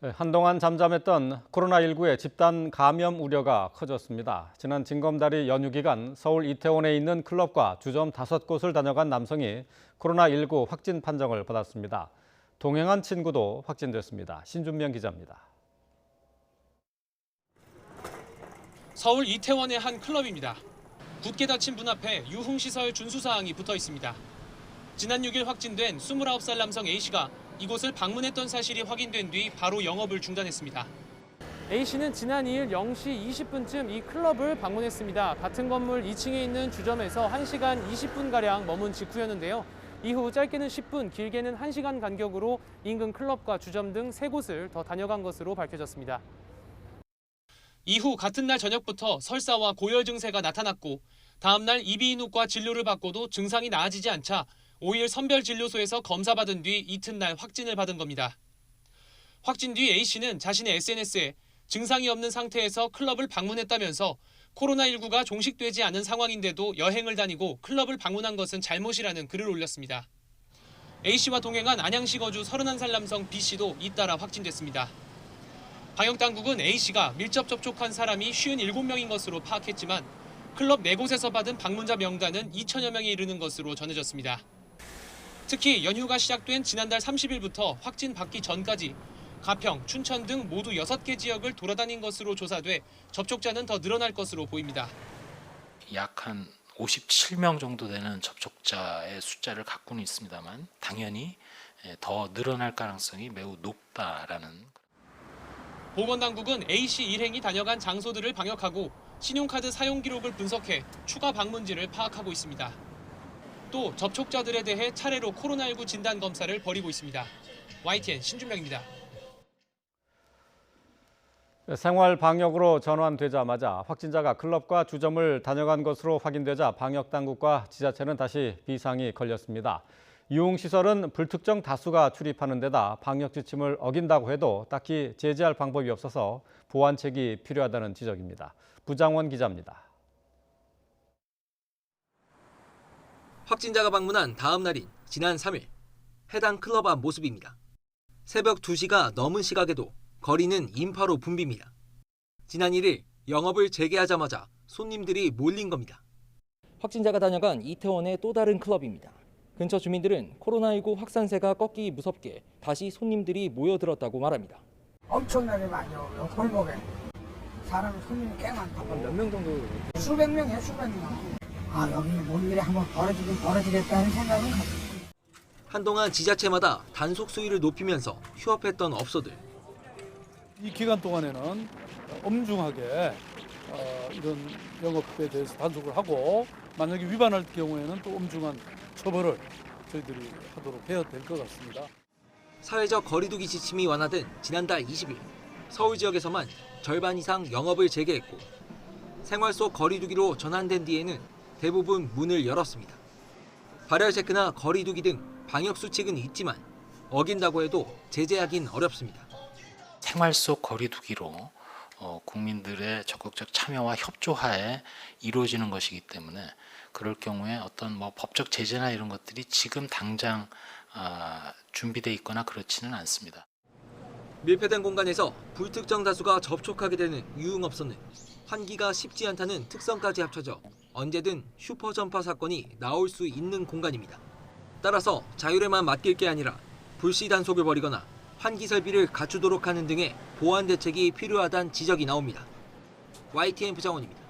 한동안 잠잠했던 코로나19의 집단 감염 우려가 커졌습니다. 지난 징검다리 연휴 기간 서울 이태원에 있는 클럽과 주점 5곳을 다녀간 남성이 코로나19 확진 판정을 받았습니다. 동행한 친구도 확진됐습니다. 신준명 기자입니다. 서울 이태원의 한 클럽입니다. 굳게 닫힌 문 앞에 유흥시설 준수사항이 붙어 있습니다. 지난 6일 확진된 29살 남성 A씨가 이곳을 방문했던 사실이 확인된 뒤 바로 영업을 중단했습니다. A씨는 지난 2일 0시 20분쯤 이 클럽을 방문했습니다. 같은 건물 2층에 있는 주점에서 1시간 20분가량 머문 직후였는데요. 이후 짧게는 10분, 길게는 1시간 간격으로 인근 클럽과 주점 등 3곳을 더 다녀간 것으로 밝혀졌습니다. 이후 같은 날 저녁부터 설사와 고열 증세가 나타났고 다음 날 이비인후과 진료를 받고도 증상이 나아지지 않자 5일 선별진료소에서 검사받은 뒤 이튿날 확진을 받은 겁니다. 확진 뒤 A씨는 자신의 SNS에 증상이 없는 상태에서 클럽을 방문했다면서 코로나19가 종식되지 않은 상황인데도 여행을 다니고 클럽을 방문한 것은 잘못이라는 글을 올렸습니다. A씨와 동행한 안양시 거주 31살 남성 B씨도 잇따라 확진됐습니다. 방역당국은 A씨가 밀접 접촉한 사람이 57명인 것으로 파악했지만 클럽 4곳에서 받은 방문자 명단은 2천여 명에 이르는 것으로 전해졌습니다. 특히 연휴가 시작된 지난달 30일부터 확진 받기 전까지 가평, 춘천 등 모두 6개 지역을 돌아다닌 것으로 조사돼 접촉자는 더 늘어날 것으로 보입니다. 약 한 57명 정도 되는 접촉자의 숫자를 갖고는 있습니다만 당연히 더 늘어날 가능성이 매우 높다라는. 보건당국은 A씨 일행이 다녀간 장소들을 방역하고 신용카드 사용 기록을 분석해 추가 방문지를 파악하고 있습니다. 또 접촉자들에 대해 차례로 코로나19 진단 검사를 벌이고 있습니다. YTN 신준명입니다. 생활 방역으로 전환되자마자 확진자가 클럽과 주점을 다녀간 것으로 확인되자 방역당국과 지자체는 다시 비상이 걸렸습니다. 유흥시설은 불특정 다수가 출입하는 데다 방역 지침을 어긴다고 해도 딱히 제재할 방법이 없어서 보완책이 필요하다는 지적입니다. 부장원 기자입니다. 확진자가 방문한 다음 날인 지난 3일, 해당 클럽 앞 모습입니다. 새벽 2시가 넘은 시각에도 거리는 인파로 붐빕니다. 지난 1일 영업을 재개하자마자 손님들이 몰린 겁니다. 확진자가 다녀간 이태원의 또 다른 클럽입니다. 근처 주민들은 코로나19 확산세가 꺾이기 무섭게 다시 손님들이 모여들었다고 말합니다. 엄청나게 많이요. 골목에 사람 손님이 꽤 많다고. 몇 명 정도? 수백 명이에요, 수백 명. 여기 뭔 일이 한번 벌어지겠다는 생각은 가지고. 한동안 지자체마다 단속 수위를 높이면서 휴업했던 업소들. 이 기간 동안에는 엄중하게 이런 영업에 대해서 단속을 하고 만약에 위반할 경우에는 또 엄중한 처벌을 저희들이 하도록 해야 될 것 같습니다. 사회적 거리두기 지침이 완화된 지난달 20일 서울 지역에서만 절반 이상 영업을 재개했고 생활 속 거리두기로 전환된 뒤에는 대부분 문을 열었습니다. 발열 체크나 거리두기 등 방역 수칙은 있지만 어긴다고 해도 제재하긴 어렵습니다. 생활 속 거리두기로 국민들의 적극적 참여와 협조하에 이루어지는 것이기 때문에 그럴 경우에 어떤 법적 제재나 이런 것들이 지금 당장 준비돼 있거나 그렇지는 않습니다. 밀폐된 공간에서 불특정 다수가 접촉하게 되는 유흥업소는 환기가 쉽지 않다는 특성까지 합쳐져 언제든 슈퍼 전파 사건이 나올 수 있는 공간입니다. 따라서 자율에만 맡길 게 아니라 불시 단속을 벌이거나 환기 설비를 갖추도록 하는 등의 보완 대책이 필요하다는 지적이 나옵니다. YTN 부장원입니다.